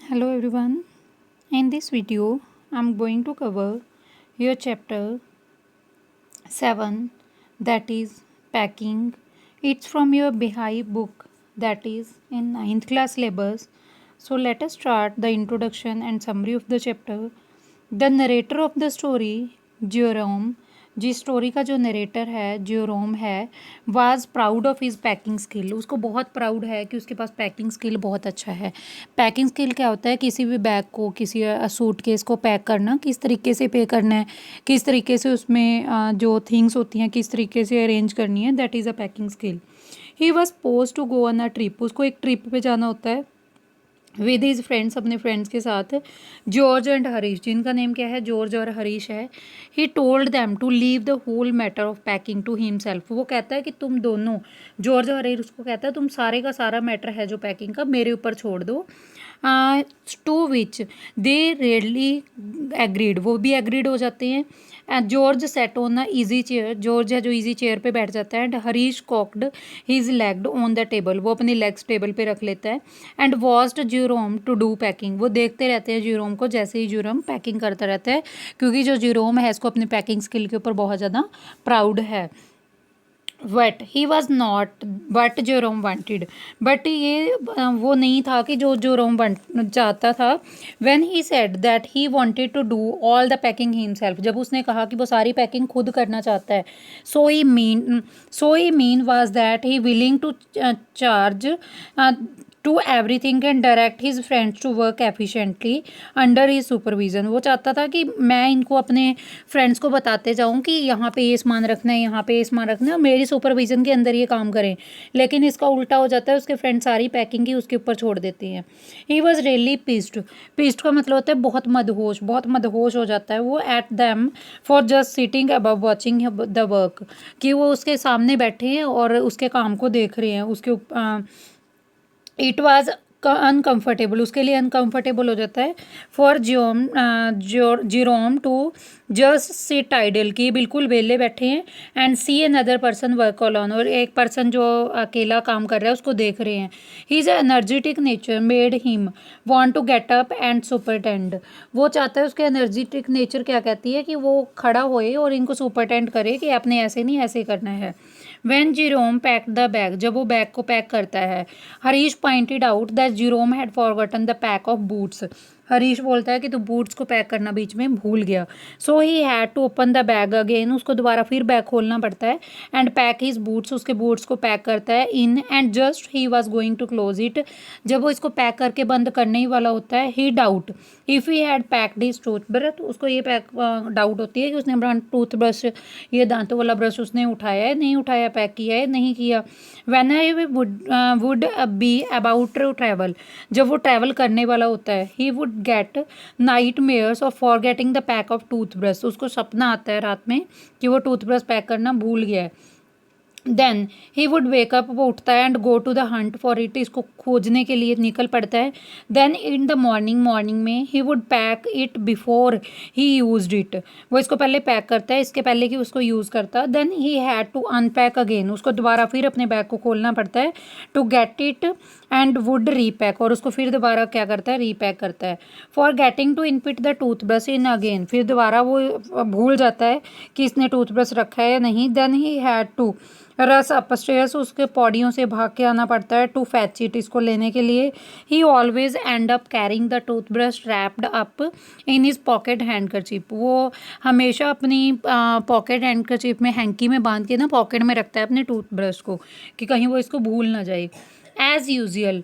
Hello everyone. In this video, I'm going to cover your chapter 7, that is packing. It's from your Behai book, that is in ninth class syllabus. So let us start the introduction and summary of the chapter. The narrator of the story, Jerome, जिस story का जो narrator है ज्योरोम है, was proud of his packing skill. उसको बहुत proud है कि उसके पास पैकिंग स्किल बहुत अच्छा है. पैकिंग स्किल क्या होता है? किसी भी बैग को, किसी सूट केस को पैक करना, किस तरीके से पे करना है, किस तरीके से उसमें जो थिंग्स होती हैं किस तरीके से अरेंज करनी है, that is a packing skill. He was supposed to go on a trip. उसको एक ट्रिप पे जाना होता है विद हिज फ्रेंड्स, अपने फ्रेंड्स के साथ, जॉर्ज एंड हरीश, जिनका नेम क्या है, जॉर्ज और हरीश है. He told them to leave the whole matter of packing to himself. वो कहता है कि तुम दोनों, जॉर्ज और हरीश उसको कहता है तुम सारे का सारा मैटर है जो पैकिंग का मेरे ऊपर छोड़ दो. To which they readily agreed. वो भी एग्रीड हो जाते हैं. George sat on a easy chair. George है जो ईजी चेयर पे बैठ जाता है. And Harris cocked his legs on the table. वो अपनी लेग्स टेबल पे रख लेता है. And watched Jerome to do packing. वो देखते रहते हैं ज्यूरोम को, जैसे ही ज्यूरोम पैकिंग करता रहता है, क्योंकि जो ज्यूरोम है इसको अपनी पैकिंग स्किल के ऊपर बहुत ज़्यादा प्राउड है. What he was not what Jerome wanted. But ये वो नहीं था कि जो जोरोम चाहता था. When he said that he wanted to do all the packing himself. जब उसने कहा कि वो सारी पैकिंग खुद करना चाहता है, so he mean was that he willing to charge to everything and direct his friends to work efficiently under his supervision. वो चाहता था कि मैं इनको अपने फ्रेंड्स को बताते जाऊं कि यहाँ पे ये सामान रखना है, यहाँ पे ये सामान रखना है, और मेरी सुपरविजन के अंदर ये काम करें. लेकिन इसका उल्टा हो जाता है, उसके फ्रेंड सारी पैकिंग ही उसके ऊपर छोड़ देते हैं. He was really pissed. Pissed का मतलब होता है बहुत मदहोश हो जाता है वो. At them for just sitting above watching the work. कि वो उसके सामने बैठे हैं और उसके काम को देख रहे हैं. उसके इट वॉज अनकम्फर्टेबल. उसके लिए अनकम्फर्टेबल हो जाता है. For Jerome to just sit idle, कि बिल्कुल वेले बैठे हैं. And see another person work alone, और एक पर्सन जो अकेला काम कर रहा है उसको देख रहे हैं. His energetic nature made him want to get up and superintend. वो चाहता है, उसके एनर्जेटिक नेचर क्या कहती है कि वो खड़ा होए और इनको सुपरटेंड करे कि आपने ऐसे नहीं ऐसे करना है. When Jerome packed the bag, जब वो बैग को पैक करता है, Harish pointed out that Jerome had forgotten the pack of boots. Harish बोलता है कि तू बूट्स को पैक करना बीच में भूल गया. So he had to open the bag again. उसको दोबारा फिर बैग खोलना पड़ता है. एंड पैक हिज बूट्स, उसके बूट्स को पैक करता है in. And just he was going to close it. जब वो इसको पैक करके बंद करने ही वाला होता है, he doubt if he had packed his toothbrush. उसको ये डाउट होती है कि उसने अपना टूथब्रश, ये दांतों वाला ब्रश उसने उठाया है नहीं उठाया, पैक किया है नहीं किया. When I would be about to travel. जब वो ट्रैवल करने वाला होता है, he would get nightmares of forgetting the pack of toothbrush. उसको सपना आता है रात में कि वो टूथब्रश पैक करना भूल गया है. Then he would wake up. वो उठता है and go to the hunt for it. इसको खोजने के लिए निकल पड़ता है. देन इन द मॉर्निंग में he would pack it before he used it. वो इसको पहले पैक करता है, इसके पहले कि उसको यूज़ करता. Then he had to unpack again. उसको दोबारा फिर अपने बैग को खोलना पड़ता है to get it and would repack. और उसको फिर दोबारा क्या करता है, रीपैक करता है. फॉर गेटिंग टू इनपिट द टूथब्रश इन अगेन. फिर दोबारा वो भूल जाता है कि इसने टूथब्रश रखा है या नहीं. देन ही हैड टू रस अपस्टेयर्स. उसके पौड़ियों से भाग के आना पड़ता है टू फैच इट, इसको लेने के लिए. ही always and up carrying the toothbrush wrapped up in his pocket handkerchief. वो हमेशा अपनी पॉकेट हैंडकरचीफ में, हैंकी में बांध के ना पॉकेट में रखता है अपने टूथब्रश को, कि कहीं वो इसको भूल ना जाए. As usual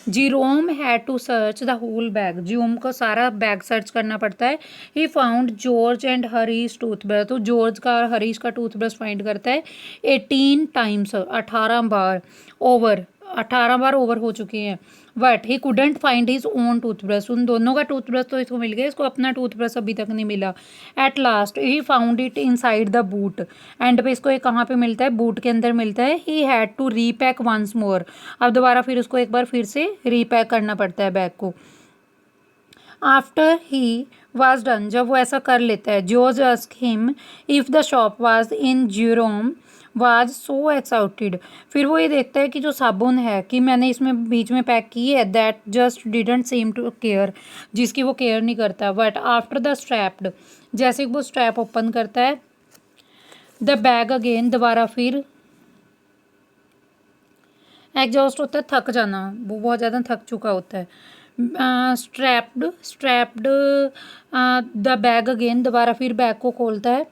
Jerome had to search the whole bag. Jerome को सारा बैग सर्च करना पड़ता है. He found George and Harish toothbrush. तो जॉर्ज का और हरीश का टूथब्रश फाइंड करता है 18 टाइम्स, 18 बार. ओवर 18 बार ओवर हो चुके हैं. But he couldn't find his own toothbrush. उन दोनों का टूथब्रश तो इसको मिल गया, इसको अपना टूथब्रश अभी तक नहीं मिला. At last he found it in side the boot. And पे इसको ये कहाँ पे मिलता है, बूट के अंदर मिलता है. He had to repack once more. अब दोबारा फिर उसको एक बार फिर से रीपैक करना पड़ता है बैग को. आफ्टर ही वाज डन, जब वो ऐसा कर लेता है, George ask him if the shop was in Jerome was so excited. फिर वो ये देखता है कि जो साबुन है कि मैंने इसमें बीच में पैक की है, that just didn't seem to care, जिसकी वो केयर नहीं करता। बट आफ्टर द स्ट्रैप्ड, जैसे वो स्ट्रैप ओपन करता है, द बैग अगेन, दोबारा फिर एग्जॉस्ट होता है, थक जाना, वो बहुत ज़्यादा थक चुका होता है। स्ट्रैप्ड द बैग अगेन, दोबारा फिर बैग को खोलता है।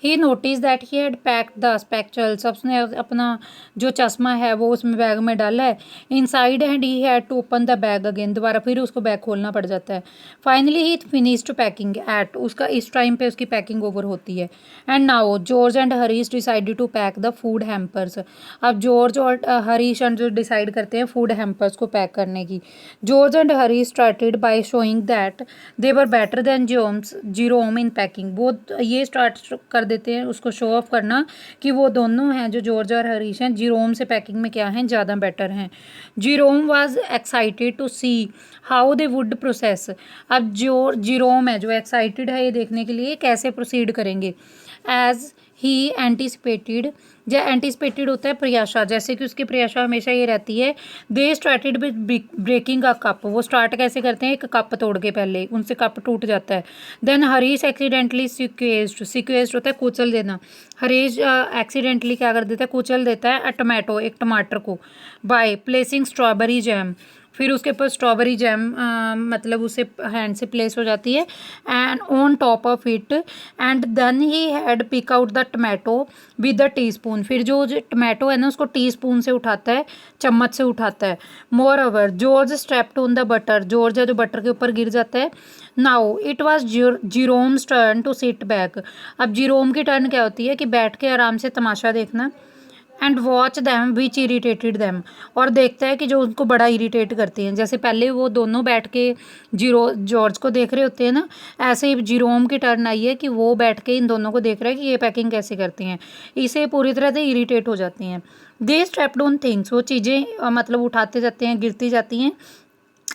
He notice that he had packed the spectacles, उसने अपना जो चश्मा है वो उसमें बैग में डाला है। Inside and he had to open the bag again, दोबारा फिर उसको बैग खोलना पड़ जाता है। Finally he finished packing at, उसका इस टाइम पे उसकी पैकिंग ओवर होती है। And now George and Harish decided to pack the food hampers. अब जॉर्ज और हरीश एंड जो डिसाइड करते हैं फूड हैम्पर्स को पैक करने की। George and Harish started by showing that they were better than Jerome in packing. वो ये स्टार्ट कर देते हैं उसको शो ऑफ करना कि वो दोनों हैं जो जॉर्ज और हरीश हैं, जीरोम से पैकिंग में क्या हैं, ज़्यादा बेटर हैं। Jerome was excited to see how they would process. अब जो जीरोम है जो एक्साइटेड है ये देखने के लिए कैसे प्रोसीड करेंगे। एज ही एंटिसिपेटेड, जो एंटिसिपेटेड होता है प्रयाशा, जैसे कि उसकी प्रयाशा हमेशा ये रहती है। They started with breaking a cup, वो स्टार्ट कैसे करते हैं, एक कप तोड़ के, पहले उनसे कप टूट जाता है। देन हरीश एक्सीडेंटली सिक्वेस्ड होता है कुचल देना। हरीश एक्सीडेंटली क्या कर देता है, कुचल देता है टमाटो, एक टमाटर को, बाय प्लेसिंग स्ट्रॉबेरी जैम। फिर उसके ऊपर स्ट्रॉबेरी जैम मतलब उसे हैंड से प्लेस हो जाती है and on top of it. And then he had pick out the tomato with the teaspoon, फिर जो टमाटो है ना उसको टी स्पून से उठाता है, चम्मच से उठाता है। More George stepped on the butter, George है जो बटर के ऊपर गिर जाता है। Now it was Jerome's turn to sit back. अब जीरोम की टर्न क्या होती है कि बैठ के आराम से तमाशा देखना। And watch them which irritated them, और देखता है कि जो उनको बड़ा इरीटेट करते हैं। जैसे पहले वो दोनों बैठ के जॉर्ज को देख रहे होते हैं ना, ऐसे ही जीरोम की टर्न आई है कि वो बैठ के इन दोनों को देख रहा है कि ये पैकिंग कैसे करते हैं, इसे पूरी तरह से इरीटेट हो जाती हैं। दे स्टेप्ड ऑन थिंग्स, वो चीज़ें मतलब उठाते जाते हैं, गिरती जाती हैं।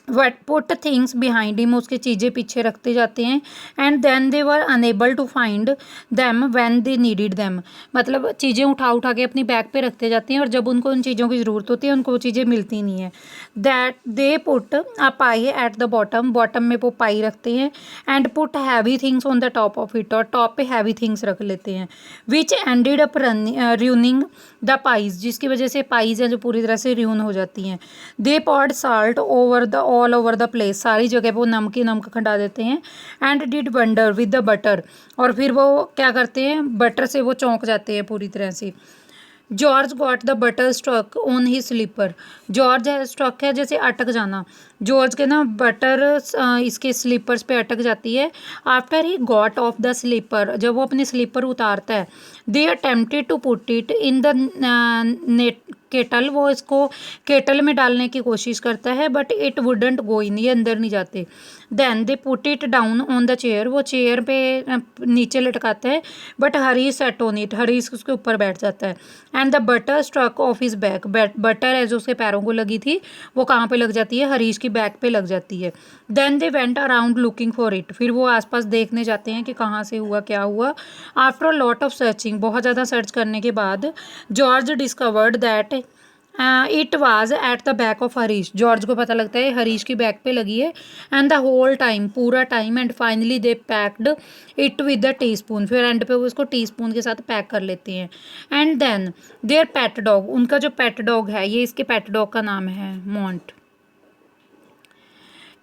What put things behind him, उसके चीज़ें पीछे रखते जाते हैं। And then they were unable to find them when they needed them, मतलब चीज़ें उठा उठा के अपनी बैग पे रखते जाते हैं और जब उनको उन चीज़ों की ज़रूरत होती है उनको वो चीज़ें मिलती नहीं है। That they put a pi at the bottom, bottom में वो पाई रखते हैं। And put heavy things on the top of it, और टॉप पे हैवी थिंग्स रख लेते हैं। विच ended up ruining the pies, जिसकी वजह से पाइज हैं जो पूरी तरह से र्यून हो जाती हैं। They put salt over the all over the place, सारी जगह पे वो नमक ही नमक खंडा देते हैं। And did wonder with the butter, और फिर वो क्या करते हैं, बटर से वो चौंक जाते हैं पूरी तरह से। George got the butter stuck on he slipper, George है स्टक है जैसे अटक जाना, जॉर्ज के ना बटर इसके स्लीपर्स पे अटक जाती है। After he got off the slipper, जब वो अपने स्लीपर उतारता है। They attempted to put it in the net kettle, वो इसको केटल में डालने की कोशिश करता है but it wouldn't go in, ये अंदर नहीं जाते। Then they put it down on the chair, वो चेयर पे नीचे लटकाता है but Harish set on it, Harish उसके ऊपर बैठ जाता है। And the butter struck off his back, butter है जो उसके पैरों को लगी थी वो कहाँ पे लग जाती है, हरीश की बैक पे लग जाती है। Then they went around looking for it, फिर वो आसपास देखने जाते हैं कि कहाँ से हुआ क्या हुआ। After a lot of searching, बहुत ज़्यादा सर्च करने के बाद George discovered that it was at the back of Harish, George को पता लगता है हरीश की बैक पे लगी है। एंड द होल टाइम, पूरा time. And finally they packed it with the teaspoon, फिर एंड पे वो उसको टी स्पून के साथ पैक कर लेते हैं। And then their pet dog, उनका जो पेट डॉग है, ये इसके पेट डॉग का नाम है Mont,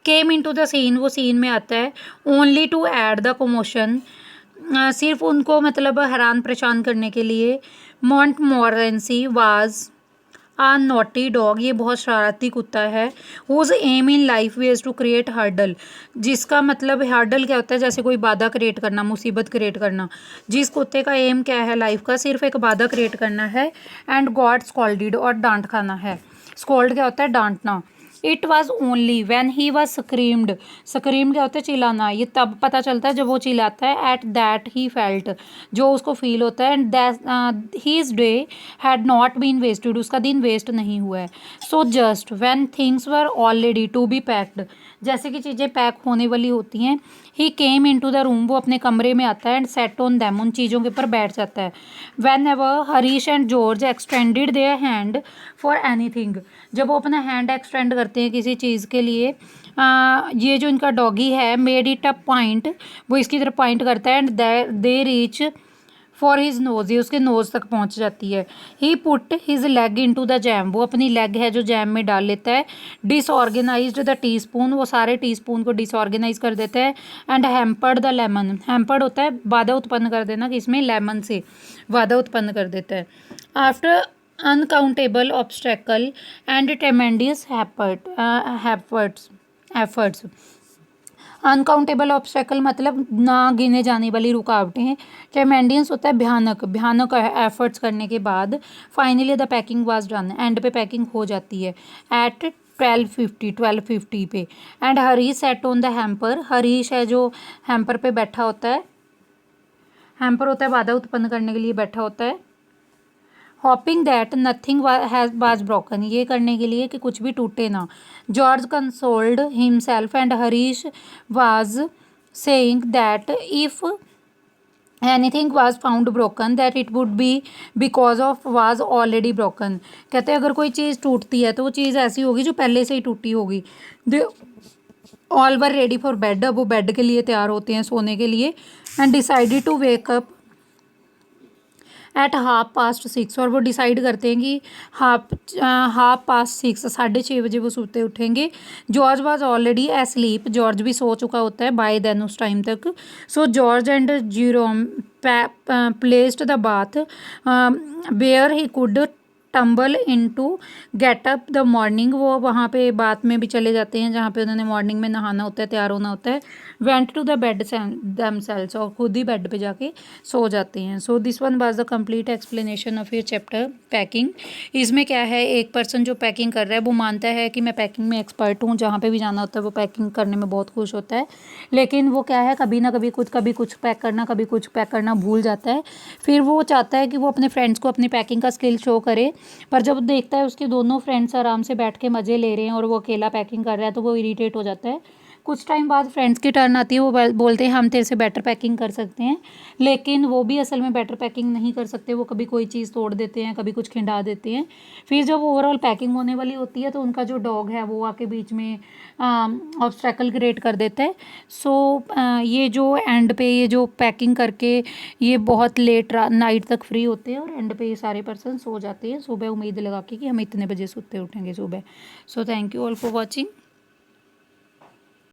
came in to the scene, वो सीन में आता है। Only to add the commotion, सिर्फ उनको मतलब हैरान परेशान करने के लिए। Montmorency was a naughty dog, ये बहुत शरारती कुत्ता है। Whose aim in life is to create hurdle, जिसका मतलब हर्डल क्या होता है, जैसे कोई बाधा क्रिएट करना, मुसीबत क्रिएट करना। जिस कुत्ते का एम क्या है लाइफ का, सिर्फ एक बाधा क्रिएट करना है। एंड गॉड स्कॉल्डेड, और डांट खाना है। स्कॉल्ड क्या होता है, डांटना। It was only when he was screamed, scream क्या होता है चिल्लाना, ये तब पता चलता है जब वो चिल्लाता है, एट दैट ही फेल्ट, जो उसको फील होता है, and that his day had not been wasted, उसका दिन वेस्ट नहीं हुआ है। So just when things were already to be packed, जैसे कि चीज़ें पैक होने वाली होती हैं, he came in to the room, वो अपने कमरे में आता है, एंड सेट ऑन दैम, उन चीज़ों के ऊपर बैठ जाता है। Van ever Harish and George extended their hand for anything, जब वो अपना हैंड एक्सटेंड करते हैं किसी चीज़ के लिए, ये जो इनका डॉगी है मेड इट अ पॉइंट, वो इसकी तरफ पॉइंट करता है, and they reach for his nose, ये उसके नोज तक पहुंच जाती है। He put his leg in to the jam, वो अपनी लेग है जो जैम में डाल लेता है। डिसऑर्गेनाइज्ड द टी स्पून, वो सारे टी स्पून को डिसऑर्गेनाइज कर देता है। And hampered the lemon, hampered होता है बाधा उत्पन्न कर देना, कि इसमें लेमन से बाधा उत्पन्न कर देता है। After uncountable obstacle and tremendous efforts, uncountable obstacle मतलब ना गिने जाने वाली रुकावटें, ट्रेमेंडियंस होता है भयानक, भयानक एफर्ट्स करने के बाद finally the packing was done, and पे पैकिंग हो जाती है एट 12:50 पे। And Harish set on the hamper, Harish है जो हैम्पर पे बैठा होता है, हैम्पर होता है बाधा उत्पन्न करने के लिए बैठा होता है। Hoping that nothing was broken, ये करने के लिए कि कुछ भी टूटे ना। George consoled himself and Harish was saying that if anything was found broken that it would be because of was already broken, कहते हैं अगर कोई चीज़ टूटती है तो वो चीज़ ऐसी होगी जो पहले से ही टूटी होगी। They all were ready for bed, अब वो बेड के लिए तैयार होते हैं, सोने के लिए। And decided to wake up at 6:30, और वो डिसाइड करते हैं कि 6:30 6:30 वो सोते उठेंगे। George was already asleep, George भी सो चुका होता है बाय देन उस टाइम तक। So George and Jerome placed the bath where he could tumble into get up the morning, वो वहाँ पे बात में भी चले जाते हैं जहाँ पे उन्होंने मॉर्निंग में नहाना होता है, तैयार होना होता है। Went to the bed themselves, और खुद ही बेड पे जाके सो जाते हैं। So this one was the complete explanation of your chapter packing. इसमें क्या है, एक पर्सन जो पैकिंग कर रहा है वो मानता है कि मैं पैकिंग में एक्सपर्ट हूँ, जहाँ पे भी जाना होता है वो पैकिंग करने में बहुत खुश होता है, लेकिन वो क्या है कभी ना कभी कुछ पैक करना, कभी कुछ पैक करना भूल जाता है। फिर वो चाहता है कि वो अपने फ्रेंड्स को अपनी पैकिंग का स्किल शो करे, पर जब देखता है उसके दोनों फ्रेंड्स आराम से बैठ के मज़े ले रहे हैं और वो अकेला पैकिंग कर रहा है तो वो इरिटेट हो जाता है। कुछ टाइम बाद फ्रेंड्स की टर्न आती है, वो बोलते हैं हम तेरे से बेटर पैकिंग कर सकते हैं, लेकिन वो भी असल में बेटर पैकिंग नहीं कर सकते, वो कभी कोई चीज़ तोड़ देते हैं, कभी कुछ खिंडा देते हैं। फिर जब ओवरऑल पैकिंग होने वाली होती है तो उनका जो डॉग है वो आके बीच में ऑब्स्टेकल क्रिएट कर देता है। सो ये जो एंड पे ये जो पैकिंग करके ये बहुत लेट नाइट तक फ्री होते हैं, और एंड पे ये सारे पर्सन सो जाते हैं सुबह, उम्मीद लगा के कि हम इतने बजे सोते उठेंगे सुबह। So thank you all for watching.